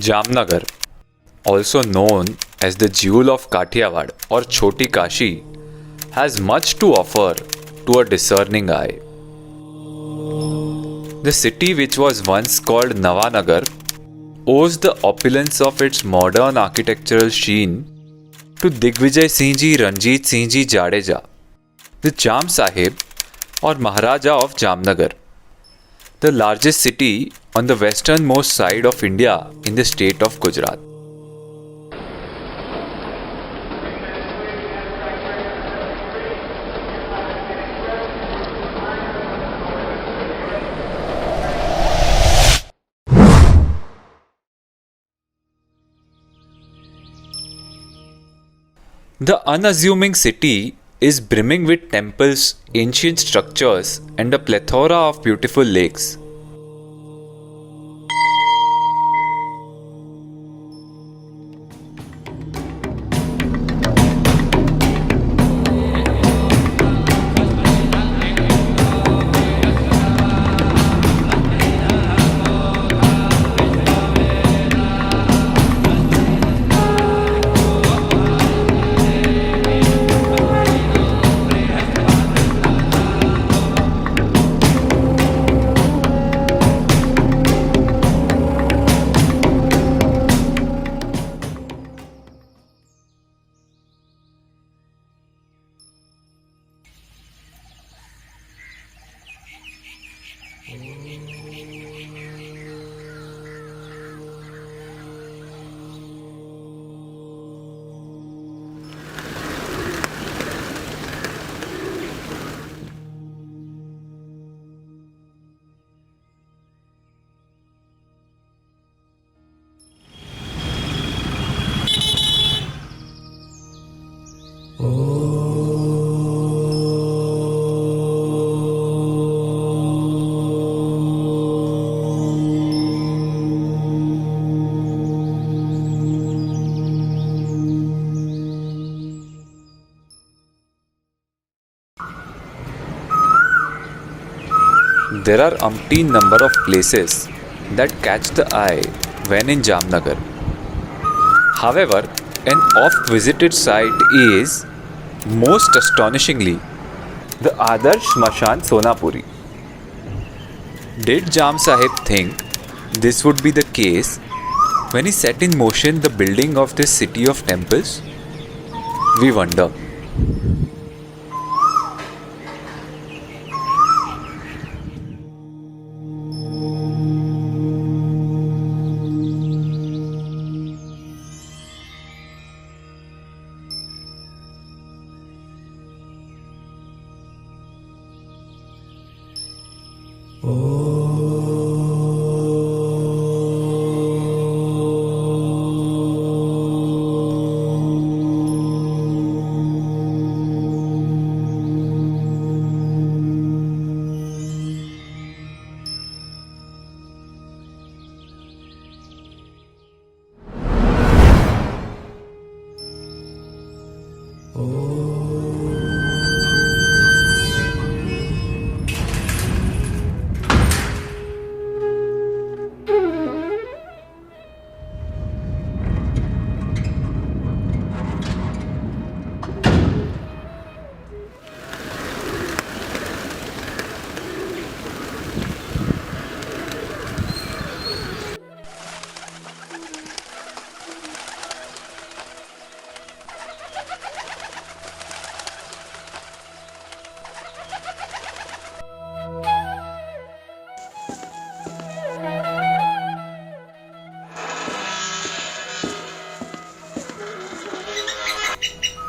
Jamnagar, also known as the Jewel of Kathiawad or Choti Kashi, has much to offer to a discerning eye. The city, which was once called Navanagar, owes the opulence of its modern architectural sheen to Digvijay Singh Ji Ranjit Singh Ji Jadeja, the Jam Sahib or Maharaja of Jamnagar, the largest city on the westernmost side of India in the state of Gujarat. The unassuming city is brimming with temples, ancient structures, and a plethora of beautiful lakes. There are umpteen number of places that catch the eye when in Jamnagar. However, an oft-visited site is, most astonishingly, the Adarsh Smashan Sonapuri. Did Jam Sahib think this would be the case when he set in motion the building of this city of temples? We wonder.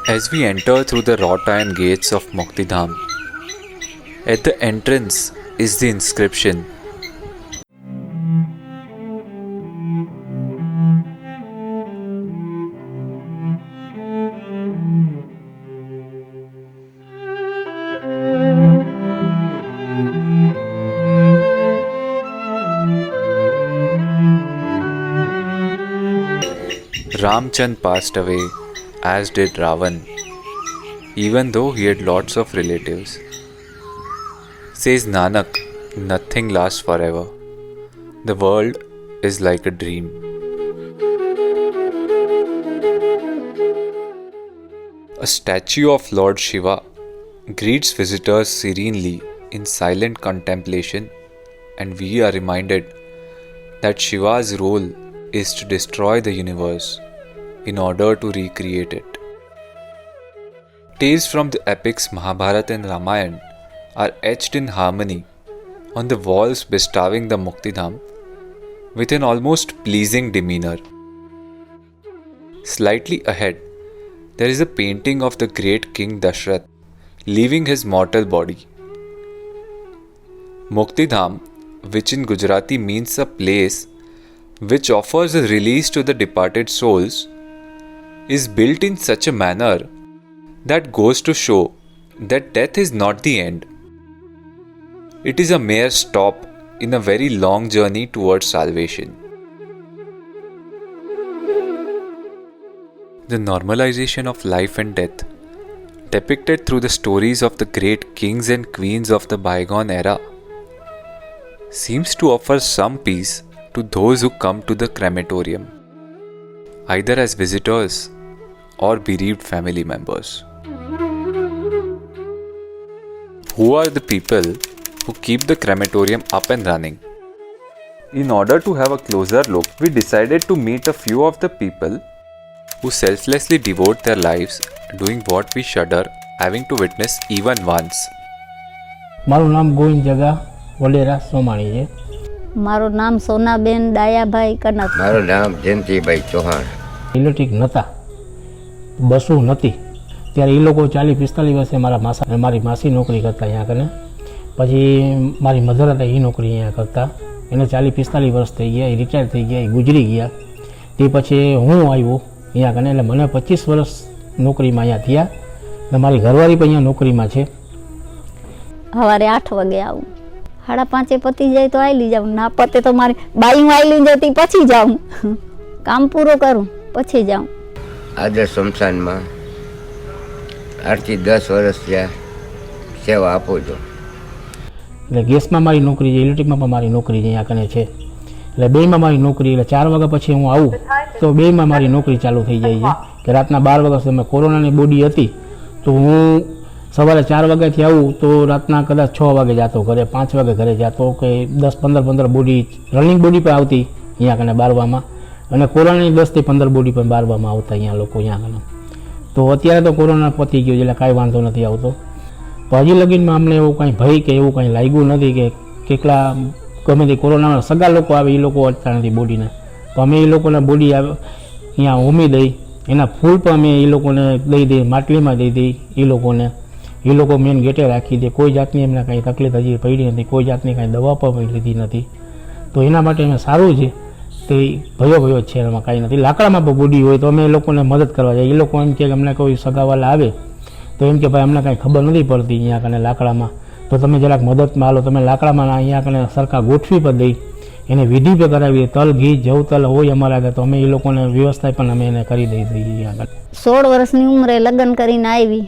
As we enter through the wrought iron gates of Muktidham, at the entrance is the inscription Ramchand passed away, as did Ravan, even though he had lots of relatives. Says Nanak, nothing lasts forever. The world is like a dream. A statue of Lord Shiva greets visitors serenely in silent contemplation, and we are reminded that Shiva's role is to destroy the universe in order to recreate it. Tales from the epics Mahabharata and Ramayana are etched in harmony on the walls bestowing the Muktidham with an almost pleasing demeanor. Slightly ahead, there is a painting of the great King Dashrath leaving his mortal body. Muktidham, which in Gujarati means a place which offers a release to the departed souls, is built in such a manner that goes to show that death is not the end. It is a mere stop in a very long journey towards salvation. The normalization of life and death, depicted through the stories of the great kings and queens of the bygone era, seems to offer some peace to those who come to the crematorium, either as visitors or bereaved family members. Who are the people who keep the crematorium up and running? In order to have a closer look, we decided to meet a few of the people who selflessly devote their lives doing what we shudder having to witness even once. મારું નામ ગોવિંદ જગા વલેરા સોમાણી છે. મારું નામ સોનાબેન ડાયાભાઈ કનક. મારું નામ Jayantibhai Chauhan. Electric નહોતા, બસો નહોતી ત્યારે એ લોકો 40-45 વર્ષે મારી માસી નોકરી કરતા અહીંયા કને. પછી મારી મધર હતા એ નોકરી અહીંયા કરતા. એને 40-45 વર્ષ થઈ ગયા, એ રિટાયર થઈ ગયા, એ ગુજરી ગયા. તે પછી હું આવ્યો અહીંયા કને, એટલે મને 25 વર્ષ નોકરીમાં અહીંયા થયા. અને મારી ઘરવાળી પણ અહીંયા નોકરીમાં છે. સવારે 8 વાગે આવું, 5:30 પતી જાય તો આવેલી જાઉં, ના પતે તો મારી બાયું આવેલી જતી પછી જાઉં, કામ પૂરો કરું પછી જાઉં. આદર સ્મશાનમાં 8 થી 10 વર્ષ ત્યાં સેવા આપું છું. એટલે ગેસમાં મારી નોકરી છે, ઇલેક્ટ્રિકમાં પણ મારી નોકરી અહીંયા કને છે. એટલે બેમાં મારી નોકરી, એટલે 4 વાગ્યા પછી હું આવું તો બેમાં મારી નોકરી ચાલુ થઈ જાય છે. કે રાતના 12 વાગ્યા સુધી કોરોનાની બોડી હતી તો હું સવારે 4 વાગ્યાથી આવું તો રાતના કદાચ 6 વાગે જતો ઘરે, 5 વાગે ઘરે જતો, કે 10-15 બોડી રનિંગ બોડી પણ આવતી અહીંયા કને બારવામાં, અને કોરોનાની 10 થી 15 બોડી પણ બારવામાં આવતા અહીંયા લોકો અહીંયા કને. તો અત્યારે તો કોરોના પતી ગયો એટલે કાંઈ વાંધો નથી આવતો. તો હજી લગીનમાં અમને એવું કાંઈ ભય કે એવું કાંઈ લાગ્યું નથી કે કેટલા ગમે તે કોરોનાના સગા લોકો આવે એ લોકો અડતા નથી બોડીને. તો અમે એ લોકોને બોડી અહીંયા હોમી દઈ, એના ફૂલ પણ અમે એ લોકોને દઈ દઈએ, માટલીમાં દઈ દઈ એ લોકોને. એ લોકો મેન ગેટે રાખી દે, કોઈ જાતની એમને કાંઈ તકલીફ હજી પડી નથી, કોઈ જાતની કાંઈ દવા પણ લીધી નથી. તો એના માટે અમે સારું છે તે ભયો જ છે, એમાં કાંઈ નથી. લાકડામાં પણ બોડી હોય તો અમે એ લોકોને મદદ કરવા જાય. એ લોકો એમ કે અમને કોઈ સગાવાલા આવે તો એમ કે ભાઈ અમને કાંઈ ખબર નથી પડતી અહીંયા કને લાકડામાં, તો તમે જરાક મદદમાં હાલો, તમે લાકડામાં અહીંયા કને સરકાર ગોઠવી પણ દઈ, એને વિધિ પણ કરાવીએ, તલ ઘી જવ તલ હોય અમારા આગળ તો અમે એ લોકોને વ્યવસ્થા પણ અમે એને કરી દઈ દઈએ. આગળ 16 વર્ષની ઉંમરે લગ્ન કરીને આવી,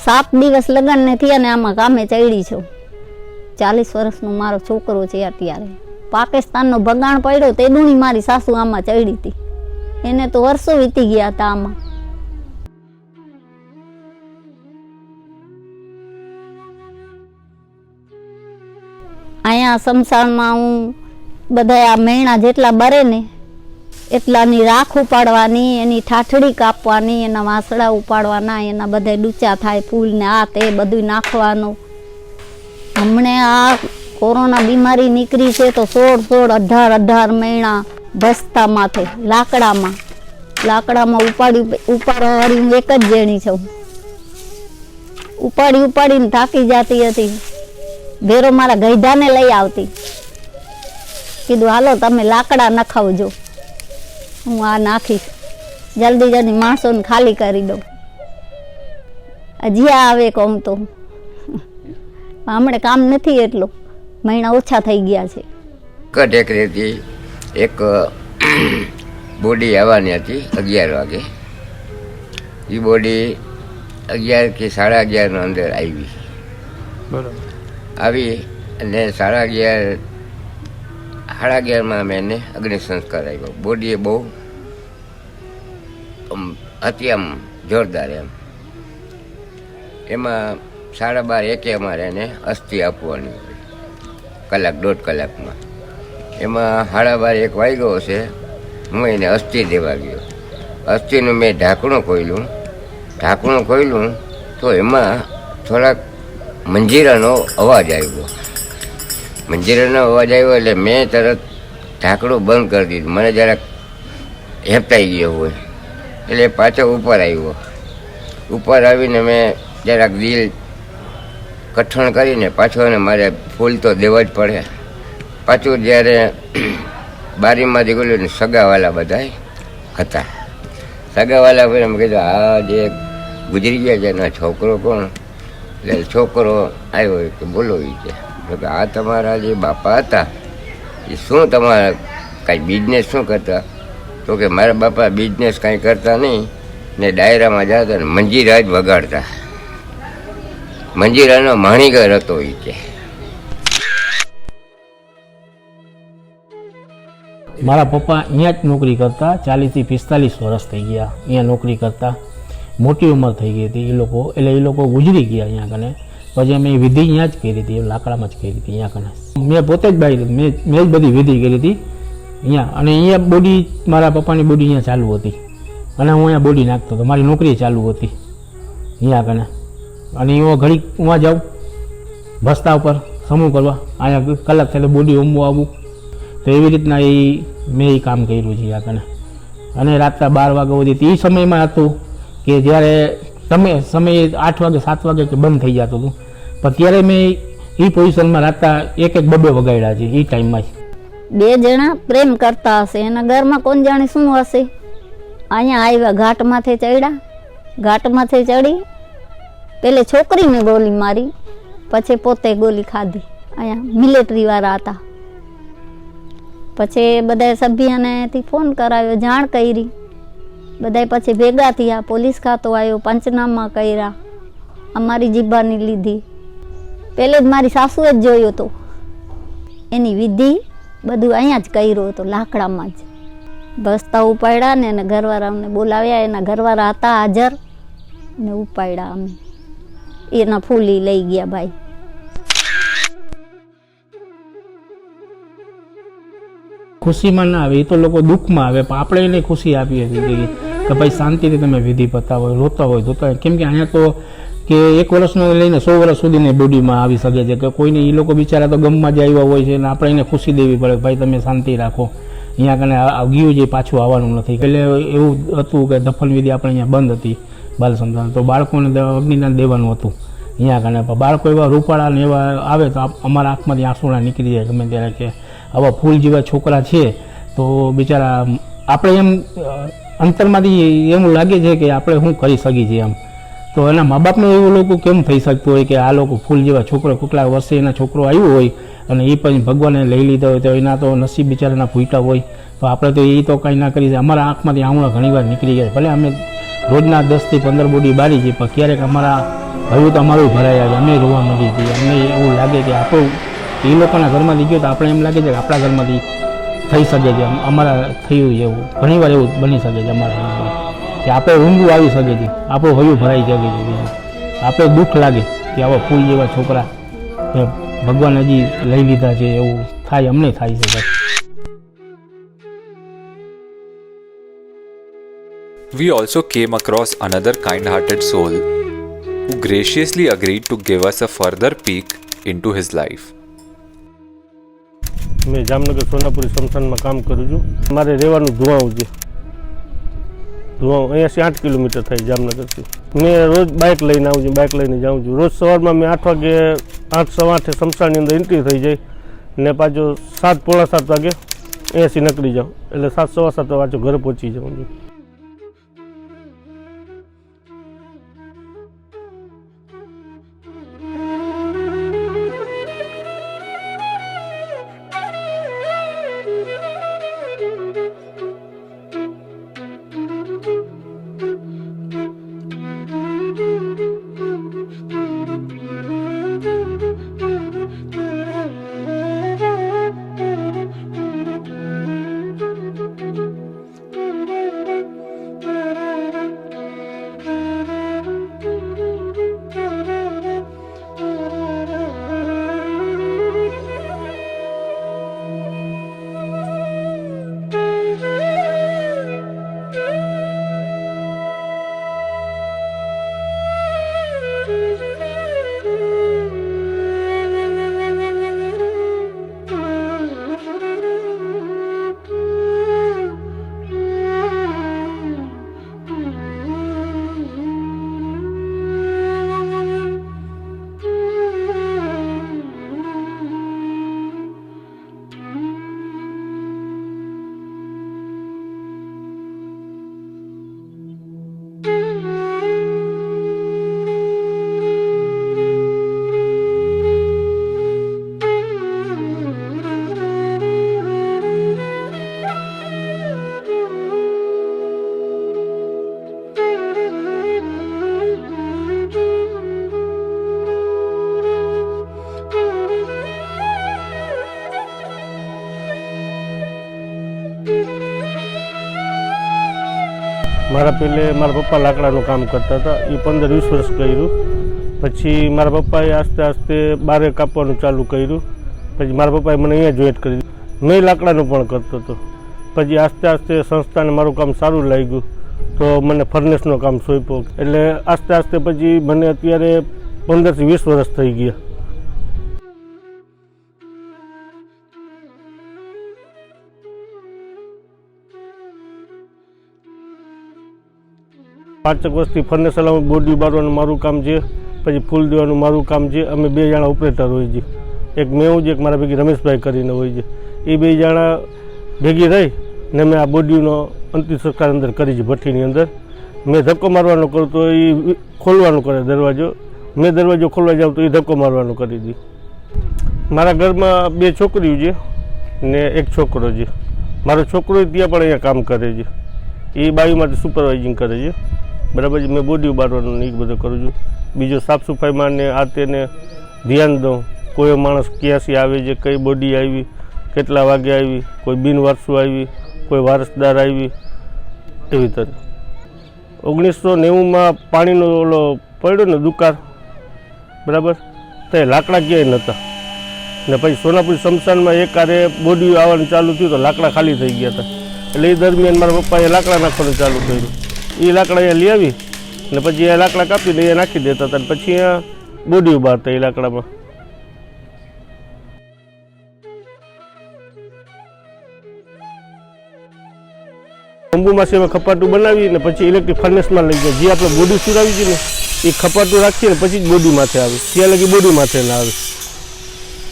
7 દિવસ લગ્ન ને થયા ને આમાં કામે ચડી છું. 40 વર્ષનો મારો છોકરો છે અત્યારે. પાકિસ્તાનનો ભગાણ પડ્યો તે દુની મારી સાસુ આમાં ચડી હતી, એને તો વર્ષો વીતી ગયા હતા આમાં. અહીંયા સમસાણમાં હું બધા આ મહિના જેટલા બરે ને એટલાની રાખ ઉપાડવાની, એની ઠાઠડી કાપવાની, એના વાસડા ઉપાડવાના, એના બધા ડૂચા થાય ફૂલ ને આ તે બધું નાખવાનું. હમણે આ કોરોના બીમારી નીકળી છે તો 16, 18 મહિના ભસતા માથે લાકડામાં ઉપાડવાળી હું એક જ જેણી છું. ઉપાડીને થાકી જતી હતી. ભેરો મારા ગઈઢાને લઈ આવતી, કીધું હાલો તમે લાકડા નખાવજો, હું આ નાખીશ, જલ્દી માણસોને ખાલી કરી દઉં. હજી આવે કહું તો હમણાં કામ નથી, એટલો મહિના ઓછા થઈ ગયા છે. ટેકરીથી એક બોડી આવવાની હતી 11 વાગે. એ બોડી 11 કે 11:30 અંદર આવી. બરાબર. આવી અને 11:30 મેં એને અગ્નિ સંસ્કાર આવ્યો. બોડીએ બહુ હતી, આમ જોરદાર એમ. એમાં 12:30 અમારે એને અસ્થિ આપવાની હોય, કલાક 1.5 કલાકમાં. એમાં 12:30 વાગ્યો છે, હું એને અસ્થિ દેવા ગયો. અસ્થિનું મેં ઢાંકણું ખોલ્યું તો એમાં થોડાક મંજીરાનો અવાજ આવ્યો. એટલે મેં તરત ઢાંકણું બંધ કરી દીધું. મને જરાક હેપતાઈ ગયો હોય એટલે પાછો ઉપર આવ્યો. ઉપર આવીને મેં જરાક દિલ કઠણ કરીને પાછો એને મારે ફૂલ તો દેવા જ પડે. પાછું જ્યારે બારીમાંથી ગયેલું ને સગાવાલા બધા હતા. સગાવાલા પર એમ કીધું આ જે ગુજરી ગયા છે એના છોકરો કોણ? એટલે છોકરો આવ્યો કે બોલો એ છે કે આ તમારા જે બાપા હતા એ શું તમારા કાંઈ બિઝનેસ શું કરતા? તો કે મારા બાપા બિઝનેસ કાંઈ કરતા નહીં ને ડાયરામાં જતા ને મંજીરા જ વગાડતા. મંજીરાનો માણીગર હતો એ કે. મારા પપ્પા અહીંયા જ નોકરી કરતા, 40 થી 45 વર્ષ થઈ ગયા અહીંયા નોકરી કરતા. મોટી ઉંમર થઈ ગઈ હતી એ લોકો ગુજરી ગયા અહીંયા કને. પછી અમે વિધિ અહીંયા જ કરી હતી, લાકડામાં જ કરી હતી અહીંયા કને. મેં પોતે જ મેં જ બધી વિધિ કરી હતી અહીંયા. અને અહીંયા બોડી, મારા પપ્પાની બોડી અહીંયા ચાલુ હતી અને હું અહીંયા બોડી નાખતો હતો. મારી નોકરી ચાલુ હતી અહીંયા કને. અને હું ઘડી ઉમાં જાઉં ભસ્તા ઉપર સમૂહ કરવા, અહીંયા કલાક થાય બોડી ઊંઘું આવું. તો એવી રીતના મેં એ કામ કર્યું છે અહીંયા કને. અને રાતના 12 વાગ્યા સુધી એ સમયમાં હતું કે જ્યારે સમય 8 વાગે 7 વાગે કે બંધ થઈ જતું હતું. પણ ત્યારે મેં એ પોઝિશનમાં રાતના 1-2 વગાડ્યા છે એ ટાઈમમાં જ. 2 જણા પ્રેમ કરતા હશે, એના ઘરમાં કોણ જાણે શું હશે. અહીંયા આવ્યા, ઘાટમાંથી ચડી પેલે છોકરીને ગોલી મારી, પછી પોતે ગોલી ખાધી. અહીંયા મિલિટરી વાળા હતા. પછી બધા સભ્યનેથી ફોન કરાવ્યો, જાણ કરી. બધા પછી ભેગા થયા, પોલીસ ખાતો આવ્યો, પંચનામા કર્યા, અમારી જીબાની લીધી. પહેલે જ મારી સાસુએ જ જોયું હતું, એની વિધિ બધું અહીંયા જ કર્યું હતું, લાકડામાં જ. બસતા ઉપાડ્યા ને એના ઘરવાળાને બોલાવ્યા. એના ઘરવાળા હતા હાજર ને ઉપાડ્યા અમે. એના ફૂલી લઈ ગયા ભાઈ. ખુશીમાં ના આવે, એ તો લોકો દુઃખમાં આવે, પણ આપણે એને ખુશી આપીએ છીએ કે ભાઈ શાંતિથી તમે વિધિ પતાવો, રોતા હોય. કેમ કે અહીંયા તો કે 1 વર્ષનો લઈને 100 વર્ષ સુધીની બોડીમાં આવી શકે છે. કે કોઈને એ લોકો બિચારા તો ગમમાં જ આવ્યા હોય છે અને આપણે એને ખુશી દેવી પડે, ભાઈ તમે શાંતિ રાખો, અહીંયા કને ગયું જે પાછું આવવાનું નથી. એટલે એવું હતું કે દફન વિધિ આપણે અહીંયા બંધ હતી બાલ સંતાન, તો બાળકોને અગ્નિદાન દેવાનું હતું અહીંયા કને. પણ બાળકો એવા રૂપાળા ને એવા આવે તો અમારા આંખમાંથી આંસુડા નીકળી જાય ગમે ત્યારે કે આવા ફૂલ જેવા છોકરા છે. તો બિચારા આપણે એમ અંતરમાંથી એવું લાગે છે કે આપણે શું કરી શકીએ છીએ એમ. તો એના મા બાપને એવું લોકો કેમ થઈ શકતું હોય કે આ લોકો ફૂલ જેવા છોકરો કેટલા વર્ષે એના છોકરો આવ્યો હોય અને એ પછી ભગવાને લઈ લીધા હોય, તો એના તો નસીબ બિચારાના ફૂટા હોય. તો આપણે તો એ તો કંઈ ના કરી. અમારા આંખમાંથી આંવળા ઘણી વાર નીકળી ગયા. ભલે અમે રોજના 10 થી 15 બોડી બારી છીએ, પણ ક્યારેક અમારા હયું તો અમારું ભરાઈ આવે, અમે રોવા માંડી છીએ. અમને એવું લાગે કે આપણું એ લોકોના ઘરમાંથી ગયો તો આપણે એમ લાગે છે કે આપણા ઘરમાંથી થઈ શકે છે. અમારા થયું એવું ઘણી વાર એવું બની શકે છે અમારા ઘરમાં કે આપણે ઊંઘું આવી શકે છે, આપણું હયું ભરાઈ શકે છે. આપણે દુઃખ લાગે કે આવા ફૂલ જેવા છોકરા કે ભગવાન હજી લઈ લીધા છે, એવું થાય, અમને થાય છે. We also came across another kind-hearted soul who graciously agreed to give us a further peek into his life. મેં જામનગર સોનાપુરી સ્મશાનમાં કામ કરું છું. મારે રહેવાનું ધુવાઉં છે. અહીંયાથી 8 કિલોમીટર થાય જામનગરથી. મેં રોજ બાઇક લઈને આવું છું, બાઇક લઈને જાઉં છું. રોજ સવારમાં મેં 8 વાગે 8:15 સ્મશાનની અંદર એન્ટ્રી થઈ જાય ને પાછો 7 પોણા 7 વાગે અહીંયાથી નીકળી જાઉં, એટલે 7 સવા 7 પાછો ઘરે પહોંચી જાઉં છું. મારા પહેલે મારા પપ્પા લાકડાનું કામ કરતા હતા, એ 15-20 વર્ષ કર્યું. પછી મારા પપ્પાએ આસ્તે આસ્તે બારે કાપવાનું ચાલુ કર્યું. પછી મારા પપ્પાએ મને અહીંયા જોઈન્ટ કરી દીધું. મેં લાકડાનું પણ કરતો હતો. પછી આસ્તે આસ્તે સંસ્થાને મારું કામ સારું લાગ્યું તો મને ફર્નેસનું કામ સોંપ્યું. એટલે આસ્તે આસ્તે પછી મને અત્યારે 15 થી 20 વર્ષ થઈ ગયા. પાંચેક વર્ષથી ફર્નેસ હલાવવાનું, બોડી બારવાનું મારું કામ છે. પછી ફૂલ દેવાનું મારું કામ છે. અમે 2 જણા ઓપરેટર હોય છે. એક મેં હું છે, એક મારા ભેગી રમેશભાઈ કરીને હોય છે. એ 2 જણા ભેગી રહી ને મેં આ બોડીનો અંતિમ સંસ્કાર અંદર કરી છે. ભઠ્ઠીની અંદર મેં ધક્કો મારવાનો કરું તો એ ખોલવાનું કરે દરવાજો. મેં દરવાજો ખોલવા જાઉં તો એ ધક્કો મારવાનું કરી દી. મારા ઘરમાં 2 છોકરીઓ છે ને 1 છોકરો છે. મારો છોકરો ત્યાં પણ અહીંયા કામ કરે છે. એ બાયુમાંથી સુપરવાઇઝિંગ કરે છે. બરાબર છે. મેં બોડી બારવાનું ને એ બધું કરું છું. બીજો સાફ સફાઈમાં ને આ તેને ધ્યાન દઉં. કોઈ માણસ ક્યાંથી આવે છે, કઈ બોડી આવી, કેટલા વાગે આવી, કોઈ બિનવારસુ આવી, કોઈ વારસદાર આવી, એવી તરફ. 1990માં પાણીનો ઓલો પડ્યો ને દુકાળ, બરાબર, તો એ લાકડા ક્યાંય નહોતા. ને પછી સોનાપુરી સ્મશાનમાં એકારે બોડી આવવાનું ચાલુ થયું તો લાકડા ખાલી થઈ ગયા હતા. એટલે એ દરમિયાન મારા પપ્પાએ લાકડા નાખવાનું ચાલુ કર્યું. એ લાકડા અહીંયા લઈ આવી ને પછી એ લાકડા કાપીને એ નાખી દેતા હતા. પછી અહીંયા બોડી ઉભારતા એ લાકડામાં. બંબુમાંથી અમે ખપાટું બનાવી ને પછી ઇલેક્ટ્રિક ફર્નેસમાં લઈ જાય. જે આપણે બોડી સુરાવી છે ને એ ખપાટું રાખીએ ને પછી જ બોડી માથે આવે. ત્યાં લગી બોડી માથે ના આવે.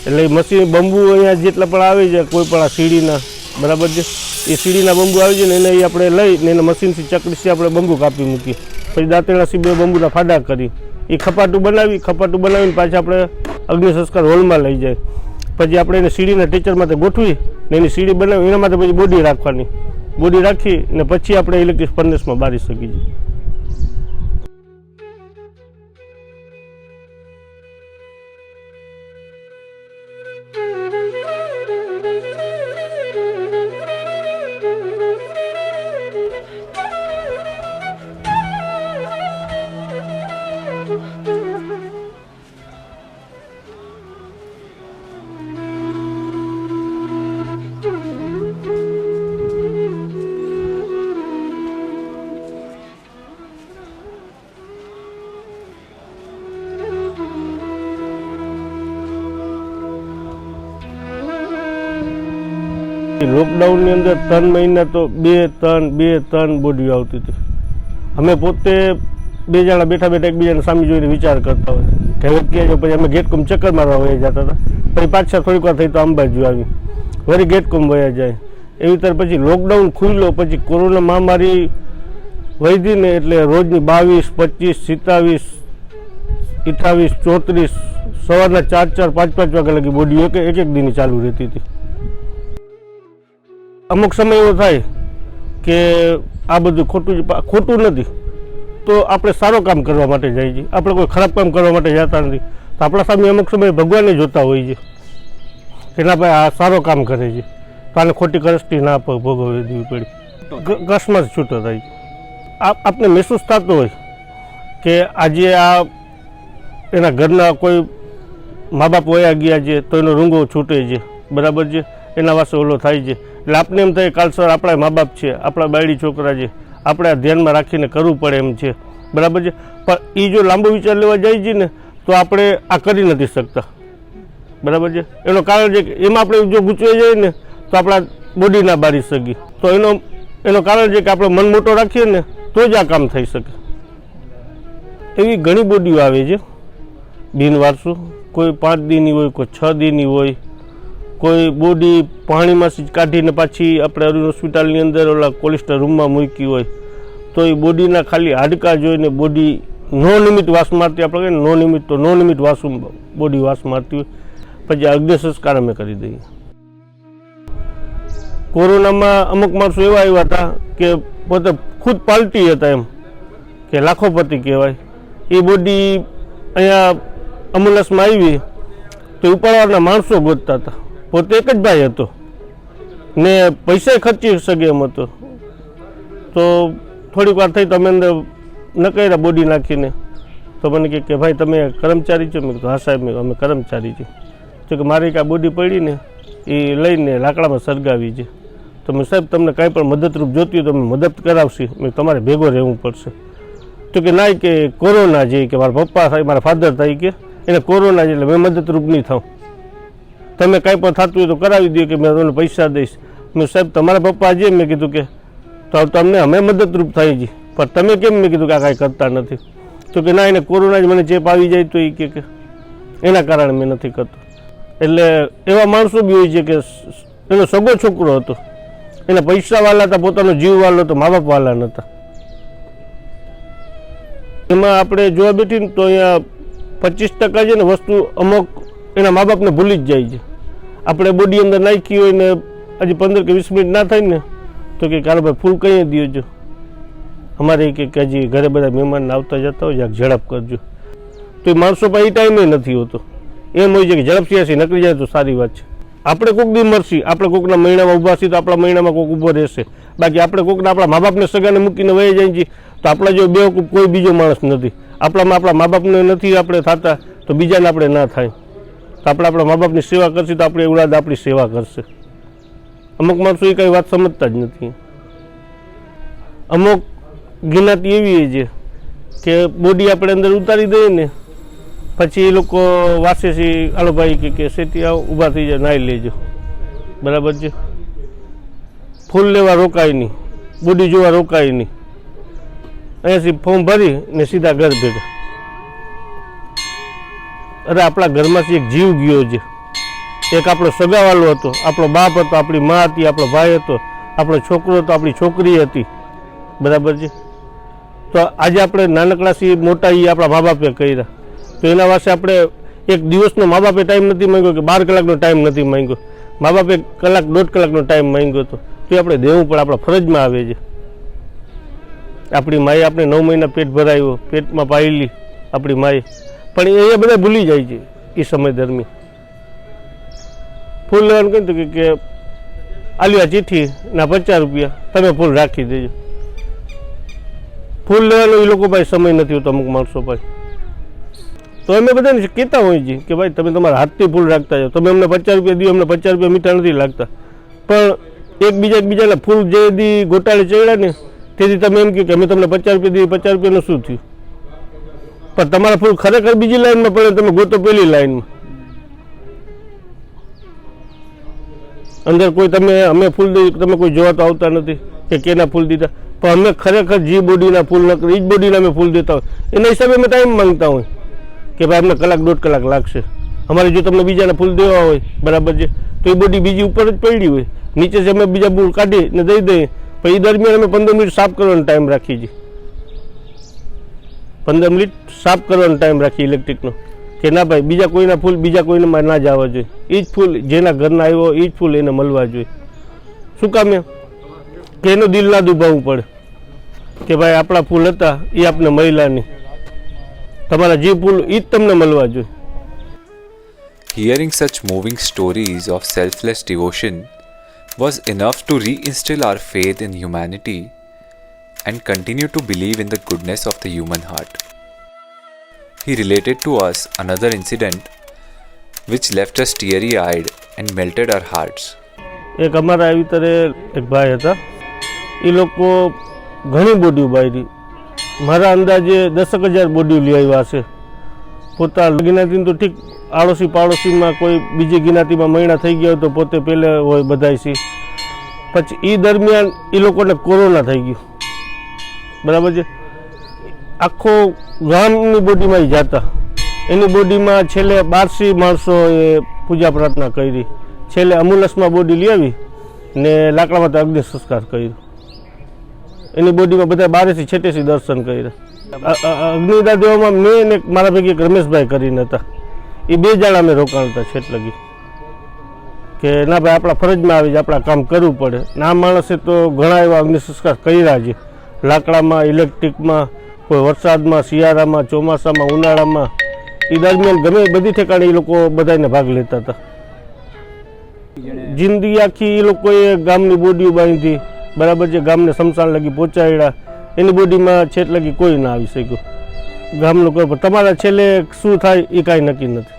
એટલે મશીન બંબુ અહીંયા જેટલા પણ આવે છે, કોઈ પણ આ સીડીના, બરાબર છે, એ સીડીના બંબુ આવી જાય ને એને આપણે લઈ ને એને મશીનથી ચકડીથી આપણે બંબુ કાપી મૂકીએ. પછી દાંતેડાથી 2 બંબુના ફાડા કરી એ ખપાટું બનાવીને પાછા આપણે અગ્નિ સંસ્કાર હોલમાં લઈ જાય. પછી આપણે એને સીડીના ટીચર માટે ગોઠવી ને એની સીડી બનાવી, એના માટે પછી બોડી રાખવાની. બોડી રાખી ને પછી આપણે ઇલેક્ટ્રિક ફર્નેસમાં બારી શકીએ છીએ. લોકડાઉનની અંદર 3 મહિના તો 2-3 બોડીઓ આવતી હતી. અમે પોતે 2 જણા બેઠા એકબીજાને સામે જોઈને વિચાર કરતા હોય કે હવે ક્યાં જાવ. પછી અમે ગેટકોમ ચક્કર મારવા વયા જતા હતા. પછી પાછા થોડીક વાર થઈ તો અંબાજી આવી, વળી ગેટકોમ વયા જાય. એવી તરફ પછી લોકડાઉન ખુલ્યો. પછી કોરોના મહામારી વધી ને એટલે રોજની 22, 25, 27, 28, 34 સવારના 4-4, 5-5 વાગ્યા લગી બોડી એક દીની ચાલુ રહેતી હતી. અમુક સમય એવો થાય કે આ બધું ખોટું નથી તો આપણે સારો કામ કરવા માટે જઈએ છીએ. આપણે કોઈ ખરાબ કામ કરવા માટે જતા નથી. તો આપણા સામે અમુક સમયે ભગવાનને જોતા હોય છે કે ના ભાઈ આ સારો કામ કરે છે, તો આને ખોટી કરસ્તી ના ભોગવવી દેવી પડી. કસમાં જ છૂટો થાય છે. આપને મહેસૂસ થતો હોય કે આજે આ એના ઘરના કોઈ મા બાપ વયા ગયા છે તો એનો રૂંગો છૂટે છે, બરાબર છે, એના વાસે ઓલો થાય છે. એટલે આપણે એમ થાય કાલસર આપણા મા બાપ છે, આપણા બાયડી છોકરા છે, આપણે આ ધ્યાનમાં રાખીને કરવું પડે એમ છે, બરાબર છે. પણ એ જો લાંબો વિચાર લેવા જાય છે ને તો આપણે આ કરી નથી શકતા, બરાબર છે. એનું કારણ છે કે એમાં આપણે જો ગૂંચવાઈ જાય ને તો આપણા બોડી ના બારી શકીએ. તો એનું કારણ છે કે આપણે મન મોટો રાખીએ ને તો જ આ કામ થઈ શકે. એવી ઘણી બોડીઓ આવે છે બિનવારસુ. કોઈ 5 દીની હોય, કોઈ 6 દીની હોય, કોઈ બોડી પાણીમાંથી જ કાઢીને પાછી આપણે અરુણ હોસ્પિટલની અંદર ઓલા કોલેસ્ટર રૂમમાં મૂકી હોય તો એ બોડીના ખાલી હાડકા જોઈને બોડી નો નિમિત્ત વાસ મારતી, આપણે કહીએ નો નિમિત્ત વાસું બોડી વાસ મારતી હોય. પછી અગ્નિ સંસ્કાર અમે કરી દઈએ. કોરોનામાં અમુક માણસો એવા આવ્યા હતા કે પોતે ખુદ પાલટી હતા, એમ કે લાખોપતિ કહેવાય. એ બોડી અહીંયા એમ્બ્યુલન્સમાં આવી તો ઉપાડવાના માણસો ગોતતા હતા. પોતે એક જ ભાઈ હતો ને પૈસા ખર્ચી શકે એમ હતો. તો થોડીક વાર થઈ તો અમે અંદર નકાર્યા બોડી નાખીને. તો મને કહે કે ભાઈ તમે કર્મચારી છો? મેં કીધું હા સાહેબ, અમે કર્મચારી છીએ. તો કે મારી એક આ બોડી પડી ને એ લઈને લાકડામાં સળગાવી છે. તો મેં સાહેબ તમને કાંઈ પણ મદદરૂપ જોતી હોય તો અમે મદદ કરાવશી. મેં તમારે ભેગો રહેવું પડશે. તો કે ના, કે કોરોના છે, કે મારા પપ્પા થાય, મારા ફાધર થાય, કે એને કોરોના છે એટલે મેં મદદરૂપ નહીં થાઉં. તમે કાંઈ પણ થતું હોય તો કરાવી દો, કે મેં તમને પૈસા દઈશ. મેં સાહેબ તમારા પપ્પા છે, મેં કીધું કે તો તમને અમે મદદરૂપ થાય છે, પણ તમે કેમ? મેં કીધું કે આ કાંઈ કરતા નથી. તો કે ના, એને કોરોના જ મને ચેપ આવી જાય તો એ કે એના કારણે મેં નથી કરતો. એટલે એવા માણસો બી હોય છે કે એનો સગો છોકરો હતો, એના પૈસા વાળા હતા, પોતાનો જીવ વાળો હતો, મા બાપ વાળા નહોતા. એમાં આપણે જોવા બેઠી ને તો અહીંયા 25% છે ને વસ્તુ અમુક એના મા બાપને ભૂલી જ જાય છે. આપણે બોડી અંદર નાખી હોય ને હજી 15 કે 20 મિનિટ ના થાય ને તો કે કાલે ભાઈ ફૂલ કઈ દો છો, અમારે કે હજી ઘરે બધા મહેમાન આવતા જતા હોય ઝડપ કરજો. તો એ માણસો પાસે એ ટાઈમે નથી હોતો. એમ હોય છે કે ઝડપથી નકળી જાય તો સારી વાત છે. આપણે કોઈક દી મરશી, આપણે કોઈકના મહિનામાં ઊભા છીએ તો આપણા મહિનામાં કોઈક ઊભો રહેશે. બાકી આપણે કોઈકના આપણા મા બાપને સગાને મૂકીને વહી જાય છીએ તો આપણા જો બેવકૂફ કોઈ બીજો માણસ નથી. આપણા મા બાપને નથી આપણે થતા તો બીજાને આપણે ના થાય. તો આપણે આપણા મા બાપની સેવા કરશે તો આપણી ઓલાદ આપણી સેવા કરશે. અમુક માણસો એ કંઈ વાત સમજતા જ નથી. અમુક જ્ઞાતિ એવી છે કે બોડી આપણે અંદર ઉતારી દઈએ ને પછી એ લોકો વાસે છે, હાલો ભાઈ કે સેટી આવો, ઊભા થઈ જાય, નાહી લેજો, બરાબર છે. ફૂલ લેવા રોકાય નહીં, બોડી જોવા રોકાય નહીં, અહીંયાથી ફોર્મ ભરી ને સીધા ઘર ભેગા. અરે આપણા ઘરમાંથી એક જીવ ગયો છે, એક આપણો સગાવાલો હતો, આપણો બાપ હતો, આપણી મા હતી, આપણો ભાઈ હતો, આપણો છોકરો હતો, આપણી છોકરી હતી, બરાબર છે. તો આજે આપણે નાનકડાથી મોટા એ આપણા મા બાપે કર્યા. તો એના વાસે આપણે એક દિવસનો મા બાપે ટાઈમ નથી માંગ્યો કે 12 કલાકનો ટાઈમ નથી માંગ્યો. મા બાપે કલાક 1.5 કલાકનો ટાઈમ માંગ્યો હતો. તો એ આપણે દેવું પડે, આપણા ફરજમાં આવે છે. આપણી માએ આપણે 9 મહિના પેટ ભરાયો, પેટમાં પાયેલી આપણી માએ, પણ એ બધા ભૂલી જાય છે એ સમય દરમિયાન. ફૂલ લેવાનું કહ્યું કે આલ્યો આ ચિઠ્ઠી ના 50 રૂપિયા, તમે ફૂલ રાખી દેજો. ફૂલ લેવાનો એ લોકો પાસે સમય નથી હોતો અમુક માણસો પાસે. તો અમે બધાને કહેતા હોઈએ છીએ કે ભાઈ તમે તમારા હાથથી ફૂલ રાખતા જાઓ. તમે અમને 50 રૂપિયા દો, અમને 50 રૂપિયા મીઠા નથી લાગતા, પણ એકબીજાના ફૂલ જે દી ગોટાળે ચડ્યા ને તેથી તમે એમ કહો કે અમે તમને 50 રૂપિયા દઈએ, 50 રૂપિયાનું શું થયું? પણ તમારા ફૂલ ખરેખર બીજી લાઈનમાં પડે, તમે ગોતો પેલી લાઈનમાં. અંદર કોઈ અમે ફૂલ દઈએ, તમે કોઈ જોવા તો આવતા નથી કે કેના ફૂલ દીધા, પણ અમે ખરેખર જે બોડીના ફૂલ ન કરે એ જ બોડીના અમે ફૂલ દેતા હોય. એના હિસાબે અમે ટાઈમ માંગતા હોય કે ભાઈ અમને કલાક 1.5 કલાક લાગશે. અમારે જો તમને બીજાના ફૂલ દેવા હોય, બરાબર છે, તો એ બોડી બીજી ઉપર જ પડી હોય, નીચે અમે બીજા ફૂલ કાઢીને દઈ દઈએ. પણ એ દરમિયાન અમે 15 મિનિટ સાફ કરવાનો ટાઈમ રાખીએ છીએ. 15 મિનિટ સાફ કરવાનો ટાઈમ રાખીએ ઇલેક્ટ્રિકનો, કે ના ભાઈ બીજા કોઈના ફૂલ બીજા કોઈને ના જવા જોઈએ. એ જ ફૂલ જેના ઘરના આવ્યો એ જ ફૂલ એને મળવા જોઈએ. શું કામ એમ કે એનું દિલ ના દુભાવવું પડે કે ભાઈ આપણા ફૂલ હતા એ આપણે મળ્યા નહીં, તમારા જે ફૂલ એ જ તમને મળવા જોઈએ. Hearing such moving stories of selfless devotion was enough to reinstill our faith in humanity and continue to believe in the goodness of the human heart. He related to us another incident which left us teary-eyed and melted our hearts. એક અમારા આવી તરે એક ભાઈ હતા, એ લોકો ઘણી બોડીઓ બાળી, મારા અંદાજે 10,000 બોડીઓ લઈ આવ્યા છે. પોતા જ્ઞાતિને તો ઠીક, આડોશી પાડોશીમાં કોઈ બીજી જ્ઞાતિમાં મહિના થઈ ગયા હોય તો પોતે પહેલે હોય બધાય છે. પછી એ દરમિયાન એ લોકોને કોરોના થઈ ગયો, બરાબર છે. આખો ગામની બોડીમાં એ જતા, એની બોડીમાં છેલ્લે 1200 માણસોએ પૂજા પ્રાર્થના કરી. છેલ્લે એમ્બ્યુલન્સમાં બોડી લઈ આવી ને લાકડામાં તો અગ્નિ સંસ્કાર કર્યો. એની બોડીમાં બધા 12થી 86 દર્શન કર્યા. અગ્નિદાહ દેવામાં મેં ને મારા ભેગી એક રમેશભાઈ કરીને હતા, એ 2 જણા અમે રોકાણ હતા છેટ લગી કે ના ભાઈ આપણા ફરજમાં આવી જાય, આપણા કામ કરવું પડે. ના માણસે તો ઘણા એવા અગ્નિ સંસ્કાર કર્યા છે, લાકડામાં, ઇલેક્ટ્રિકમાં, કોઈ વરસાદમાં, શિયાળામાં, ચોમાસામાં, ઉનાળામાં. એ દરમિયાન ગમે બધી ઠેકાણે એ લોકો બધાને ભાગ લેતા હતા. જિંદગી આખી એ લોકોએ ગામની બોડીઓ બાંધી, બરાબર છે, ગામને સ્મશાન લગી પહોંચાડ્યા એની બોડીમાં છેટ લગી કોઈ ના આવી શક્યું. ગામનું કોઈ પણ તમારા છેલ્લે શું થાય એ કાંઈ નક્કી નથી.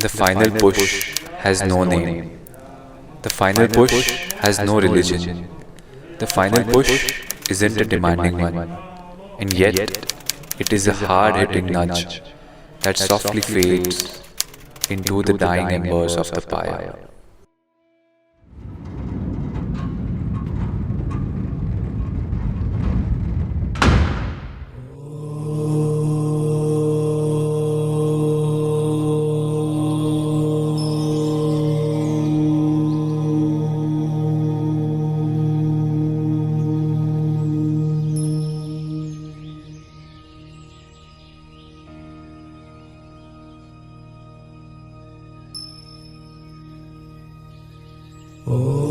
The final push has no name. The final push has no religion. The final push isn't a demanding one. And yet, it is a hard-hitting nudge that softly fades into the dying embers of the pyre. Oh.